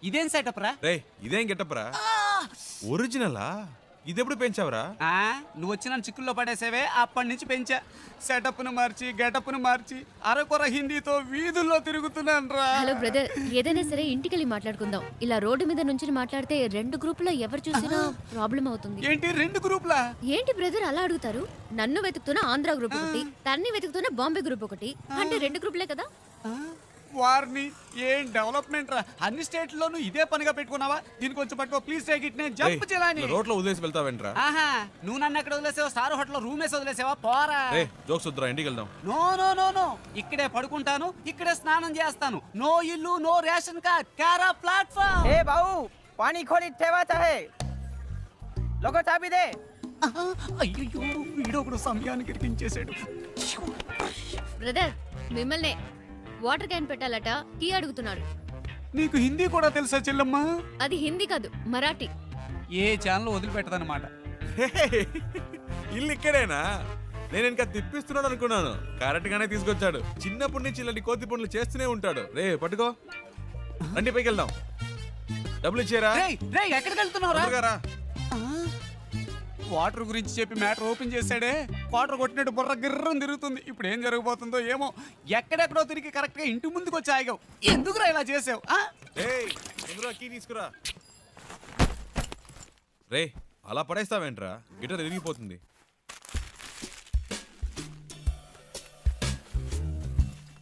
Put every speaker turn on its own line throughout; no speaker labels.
ఇదేం సెటప్ రా?
రే ఇదేం గెటప్ రా? ఒరిజినలా? ఇదెప్పుడు పెంచావురా?
నువ్వు వచ్చి నన్ను చిక్కుల్లో పడేసేవే, అప్పటి నుంచి పెంచా. సెటప్ను మార్చి గెటప్ను మార్చి అరకొర హిందీతో వీధుల్లో తిరుగుతున్నాను రా.
హలో బ్రదర్, ఏదైనా సరే ఇంటికెళ్ళి మాట్లాడుకుందాం. ఇలా రోడ్డు మీద నుంచి మాట్లాడితే రెండు గ్రూపులో ఎవరు చూసినా ప్రాబ్లం అవుతుంది.
ఏంటి 2 గ్రూపులా?
ఏంటి బ్రదర్ అలా అడుగుతారు? నన్ను వెతుకుతున్న ఆంధ్ర గ్రూప్ ఒకటి, తన్ని వెతుకుతున్న బాంబే గ్రూప్ ఒకటి, అంటే 2 గ్రూపులే కదా.
వారిని ఏం డెవలప్మెంట్ రా! అన్ని స్టేట్లోనూ ఇదే పనిగా పెట్టుకున్నావా? దీని కొంచెం పట్టుకో ప్లీజ్, టేక్ ఇట్. నేను జంప్ చేయాలని
రోడ్లో వదిలేసి వెళ్తావేంట్రా?
ఆహా, నువ్వు నన్ను ఎక్కడ వదిలేసావా? స్టార్ హోటల్లో రూమ్ వేసి వదిలేసావా? పోరా.
జోక్స్ వద్దురా, ఇంటికి వెళ్దాం.
నో నో నో నో, ఇక్కడే పడుకుంటాను, ఇక్కడే స్నానం చేస్తాను. నో ఇల్లు, నో రేషన్ కార్డ్, కారా ప్లాట్ఫామ్.
ఏ బావు, పానీ ఖోలి ठेवायचा है. लोगो चाबी दे.
అయ్యో, వీడొకడు సమయానికి ఇరికించేశాడు.
బ్రదర్ మిమ్మల్ని వాటర్ క్యాన్ పెట్టాలట, టీ అడుగుతున్నాడు.
నీకు హిందీ కూడా తెలుసా చెల్లమ్మా?
అది హిందీ కాదు, మరాఠీ.
ఏ ఛానల్ వదిలిపెట్టదన్నమాట.
ఇల్లు ఇక్కడేనా? నేను ఇంకా తిప్పిస్తున్నాడు అనుకున్నాను. కరెక్ట్ గానే తీసుకొచ్చాడు. చిన్నప్పటి నుంచి ఇలాంటి కోతి పనులు చేస్తూనే ఉంటాడు. రే పట్టుకో, రండి పైకి వెళ్దాం. డబ్బులు ఇచ్చారా?
ఎక్కడికి వెళ్తున్నావురా? వాటర్ గురించి చెప్పి మ్యాటర్ ఓపెన్ చేశాడే, వాటర్ కొట్టినట్టు బుర్ర గిర్రం తిరుగుతుంది. ఇప్పుడు ఏం జరగబోతుందో ఏమో. ఎక్కడెక్కడో తిరిగి కరెక్ట్ గా ఇంటి ముందుకు వచ్చి ఆగావు. ఎందుకురా ఇలా చేసావు?
కీ తీసుకురా. రే అలా పడేస్తావేంట్రా? గిటార్ ఎరిగిపోతుంది.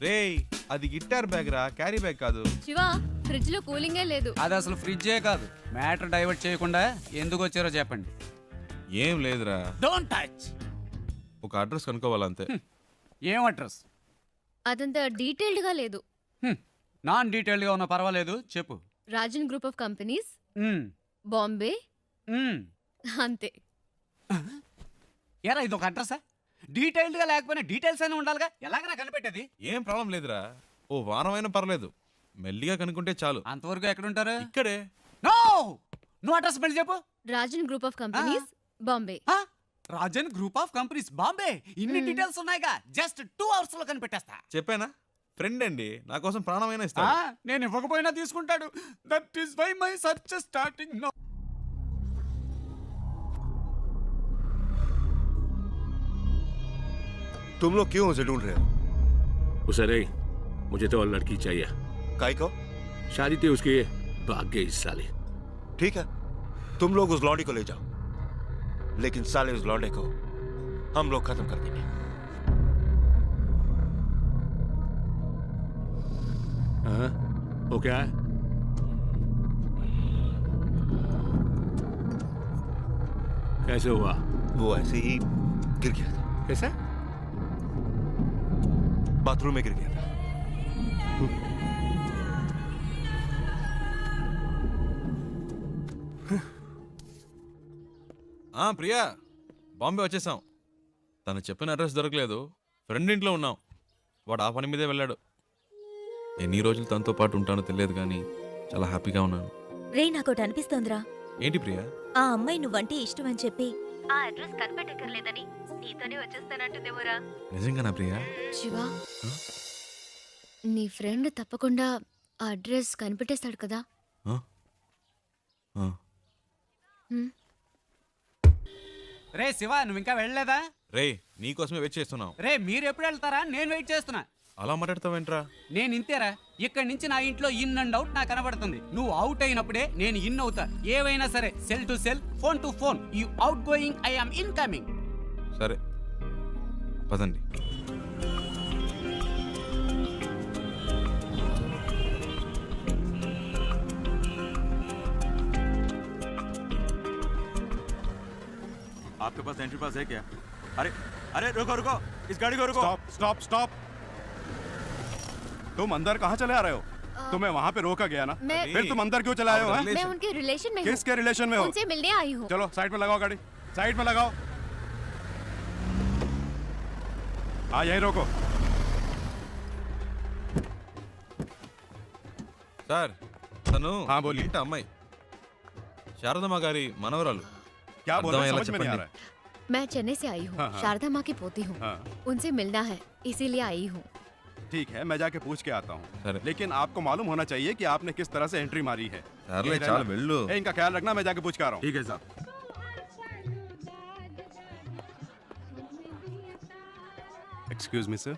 రే అది గిటార్ బ్యాగ్ రా, క్యారీ బ్యాగ్ కాదు.
శివ, ఫ్రిడ్జ్ లో కూలింగే లేదు.
అది అసలు ఫ్రిడ్జే కాదు. మ్యాటర్ డైవర్ట్ చేయకుండా ఎందుకు వచ్చారో చెప్పండి.
ఏం లేదురా,
డోంట్ టచ్.
ఒక అడ్రస్ కనుక్కోవాలంతే.
ఏం అడ్రస్?
అదంతా డీటెయిల్డ్ గా లేదు.
నాన్ డీటెయిల్డ్ గా ఉన్నా పర్వాలేదు, చెప్పు.
Rajan group of companies, Bombay, అంతే.
ఏరా ఇది ఒక అడ్రసా? డీటెయిల్డ్ గా లేకపోయినా డీటెయిల్స్ అయినా ఉండాలిగా. ఎలాగరా కనిపెట్టేది?
ఏం ప్రాబ్లం లేదురా, ఓ వారమైనా పర్లేదు, మెల్లిగా కనుక్కుంటే చాలు.
అంతవరకు ఎక్కడుంటారు?
ఇక్కడే.
నో, నువ్వు అడ్రస్ మళ్ళీ చెప్పు.
Rajan group of companies, Bombay.
Rajan group of companies, Bombay. ఇన్ని డీటెయిల్స్ ఉన్నాయిగా, జస్ట్ 2 hours లో కనిపెట్టేస్తా.
చెప్పానా? ఫ్రెండ్ అండి, నా కోసం ప్రాణమైనా ఇస్తా.
నేను ఇవ్వకపోయినా తీసుకుంటాడు. That is why my search starting now.
तुम लोग क्यों उसे ढूंढ रहे हो?
उसे नहीं, मुझे तो और लड़की चाहिए.
काय को?
शादी थी उसकी, भाग गई इस साले.
ठीक है, तुम लोग उस लौंडे को ले जाओ, लेकिन साले उस लौंडे को हम लोग खत्म कर देंगे.
हाँ, वो क्या है? कैसे हुआ?
वो ऐसे ही गिर गया था.
कैसे?
बाथरूम में गिर गया था.
ప్రియా, బాంబే వచ్చేసాం. తను చెప్పిన అడ్రస్ దొరకలేదు. ఫ్రెండ్ ఇంట్లో ఉన్నాం. వాడు ఆ పని మీదే వెళ్ళాడు. ఎన్ని రోజులు తనతో పాటు ఉంటానో తెలియదు కానీ చాలా హ్యాపీగా ఉన్నాను.
రే, నాకోటి అనిపిస్తోందిరా.
ఏంటి ప్రియా?
ఆ అమ్మాయి నువ్వంటే ఇష్టం అని చెప్పి ఆ అడ్రస్ కనిపెట్టక్కర్లేదని నీతోనే వచ్చేస్తానంటుందేమోరా.
నిజంగానా ప్రియా?
శివ, నీ ఫ్రెండ్ తప్పకుండా ఆ అడ్రస్ కనిపెట్టేస్తాడు కదా.
రే శివ, నువ్వు ఇంకా వెళ్ళలేదా?
రే నీకోసమే వెయిట్ చేస్తున్నావు.
రే మీరు ఎప్పుడు వెళ్తారా? నేను వెయిట్ చేస్తున్నా.
అలా మాట్లాడతావేంట్రా?
నేను ఇంతేరా. ఇక్కడి నుంచి నా ఇంట్లో ఇన్ అండ్ అవుట్ నాకు కనబడుతుంది. నువ్వు అవుట్ అయినప్పుడే నేను ఇన్ అవుతా. ఏవైనా సరే, cell to cell, phone to phone. You out going, I am incoming.
సరే పదండి.
आपके पास एंट्री पास है क्या? अरे अरे रुको रुको, इस गाड़ी को रुको. Stop stop stop. तुम अंदर कहाँ चले आ रहे हो? तुम्हें वहाँ पे रोका गया ना, फिर तुम अंदर क्यों चले आए हो?
मैं उनके रिलेशन में हूँ.
किसके रिलेशन में हो?
उनसे मिलने आई हूँ.
चलो साइड में लगाओ गाड़ी, साइड में लगाओ. हाँ यही रोको.
సార్, తను
हाँ बोलिए.
ఇంటి అమ్మాయి, శారదమ్మ గారి మనవరాలు.
क्या बोल रहे हैं समझ में नहीं आ रहा है.
मैं चेन्नई से आई हूँ.
हाँ, हाँ.
शारदा माँ की पोती हूँ.
हाँ.
उनसे मिलना है, इसीलिए आई हूँ.
ठीक है, मैं जाके पूछ के आता हूँ।
సరే
लेकिन आपको मालूम होना चाहिए कि आपने किस तरह से एंट्री मारी है।
సర్లే
यही
చాలు
रहना।
వెళ్ళు.
ए, इनका ख्याल रखना, मैं जाके पूछ के आ रहा हूँ। ठीक है साहब। Excuse me sir.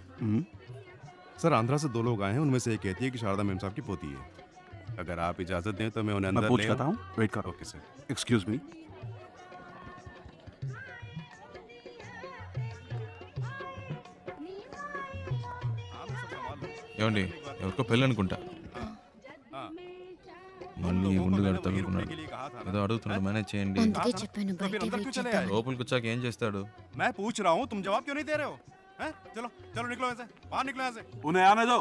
Sir Andhra से 2 लोग आए हैं, उनमें से एक कहती है कि शारदा मैम साहब की पोती है। अगर आप इजाजत दें तो मैं उन्हें अंदर
पूछ
ले
करता हूँ, वेट करो।
Okay sir.
Excuse me.
ఏమండి ఎవరికో పెళ్ళి అనుకుంటా. మళ్ళీ ఉండుగాడు తగులుకున్నాడు. ఏదో అడుగుతున్నాడు, మేనేజ్ చేయండి.
అందుకే చెప్పాను
तो फिर
బయటే
अंदर
వెయిట్
क्यों चले
చేద్దాం.
आए?
లోపలికి వచ్చాక ఏం చేస్తాడు?
मैं पूछ रहा हूँ, तुम जवाब क्यों नहीं दे रहे हो? हैं? चलो चलो निकलो यहाँ से, बाहर निकलो यहाँ से।
उन्हें आने दो।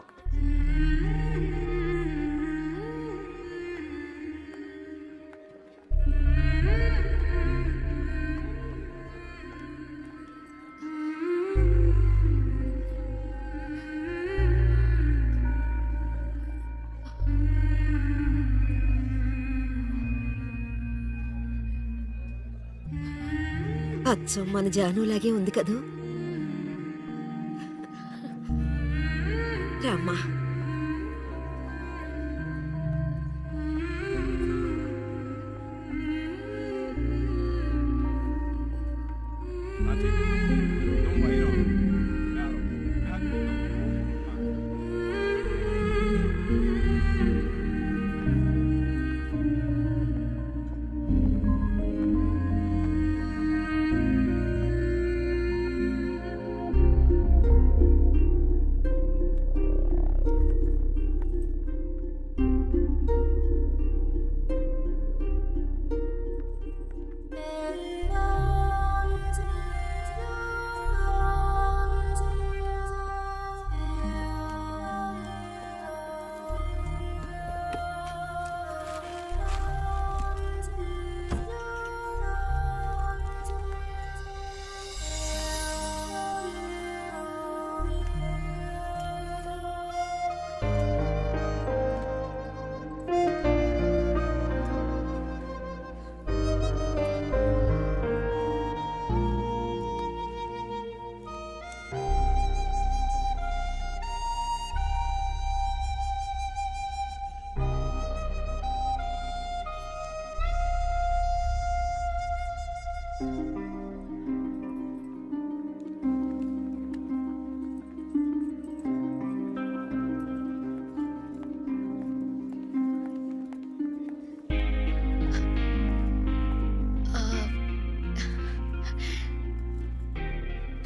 అచ్చం మన జానులాగే ఉంది కదూ. రామ్మా.
हाँ ठीक है, तुम वहीं रहो, मैं आ रहा हूँ। मैं आके मिलता हूँ।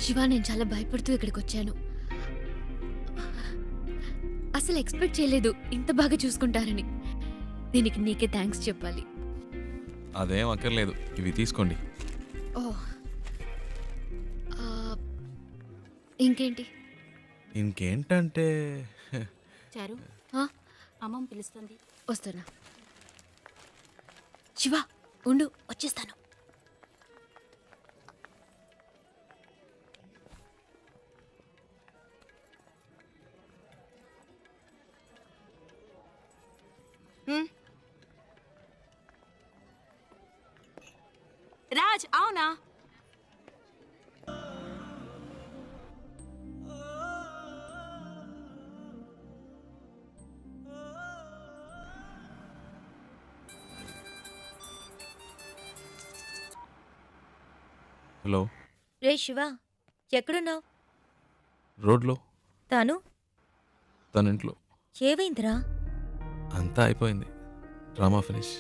శివ, నేను చాలా భయపడుతూ ఇక్కడికి వచ్చాను. అసలు ఎక్స్పెక్ట్ చేయలేదు ఇంత బాగా చూసుకుంటారని. దీనికి నీకే థ్యాంక్స్ చెప్పాలి.
అదేం అక్కర్లేదు, ఇవి తీసుకోండి.
ఓ, ఇంకేంటి?
ఇంకేంటంటే
చారు,
ఆ?
అమ్మమ్మ పిలుస్తుంది.
వస్తున్నా. శివ ఉండు, వచ్చేస్తాను.
రాజ్, అవునా?
హలో,
రే శివ, ఎక్కడున్నావు?
రోడ్లో.
తాను
తన ఇంట్లో.
ఏవైందిరా?
అంతా అయిపోయింది, డ్రామా ఫినిష్.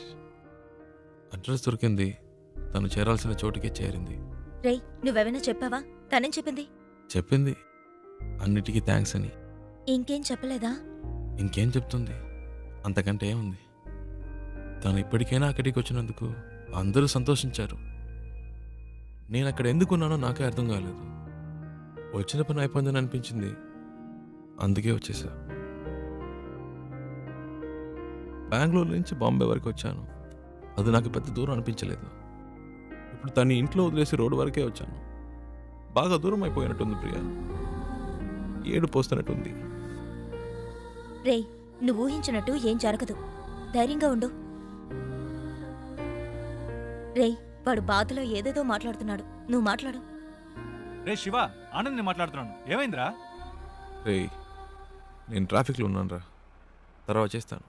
అడ్రస్ దొరికింది, తను చేరాల్సిన చోటుకే చేరింది.
రే, నువ్వెవైనా చెప్పావా? తనేం చెప్పింది?
చెప్పింది అన్నిటికీ థ్యాంక్స్ అని.
ఇంకేం చెప్పలేదా?
ఇంకేం చెప్తుంది, అంతకంటే ఏముంది. తను ఇప్పటికైనా అక్కడికి వచ్చినందుకు అందరూ సంతోషించారు. నేను అక్కడ ఎందుకున్నానో నాకే అర్థం కాలేదు. వచ్చిన పని అయిపోయిందని అనిపించింది, అందుకే వచ్చేసా. బెంగళూరు నుంచి బాంబే వరకు వచ్చాను, అది నాకు పెద్ద దూరం అనిపించలేదు. ఇప్పుడు తను ఇంట్లో వదిలేసి రోడ్డు వరకే వచ్చాను. బాగా దూరం అయిపోయినట్టుంది ప్రియా, ఏడు పోస్తున్నట్టుంది.
రే, నువ్వు ఊహించినట్టు ఏం జరగదు, ధైర్యంగా ఉండు. రే, వాడు బాధలో ఏదేదో మాట్లాడుతున్నాడు, నువ్వు మాట్లాడు.
రే శివ, ఆనంద్ నేను మాట్లాడుతున్నాను. ఏమైందిరా?
రే, నేను ట్రాఫిక్లో ఉన్నాను రా, తర్వాత చేస్తాను.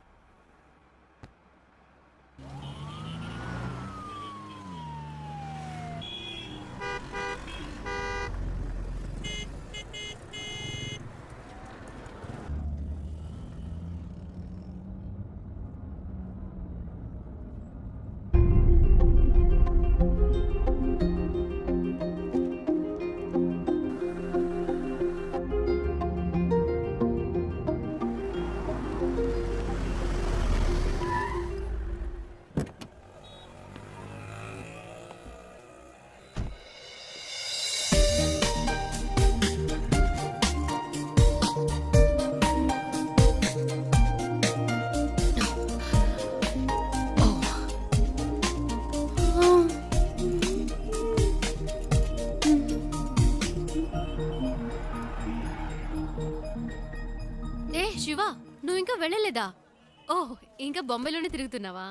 ఏ శివ, నువ్వు ఇంకా వెళ్ళలేదా? ఓహ్, ఇంకా బొంబాయిలోనే తిరుగుతున్నావా?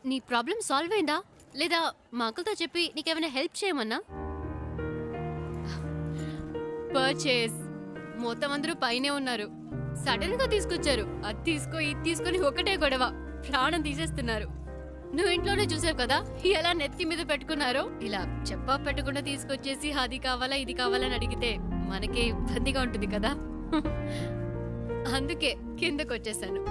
నీ ప్రాబ్లం సాల్వ్ అయిందా లేదా మా అంకుల్తో చెప్పి నీకేమైనా హెల్ప్ చేయమన్నా? పర్చేస్ మొత్తం అందరూ పైనే ఉన్నారు. సడన్ గా తీసుకొచ్చారు. అది తీసుకో ఇది తీసుకొని ఒకటే గొడవ, ప్రాణం తీసేస్తున్నారు. నువ్వు ఇంట్లోనే చూసావు కదా ఎలా నెత్తి మీద పెట్టుకున్నారో. ఇలా చెప్పా పెట్టకుండా తీసుకొచ్చేసి అది కావాలా ఇది కావాలని అడిగితే మనకి ఇబ్బందిగా ఉంటుంది కదా. అందుకే కిందకు వచ్చేసాను.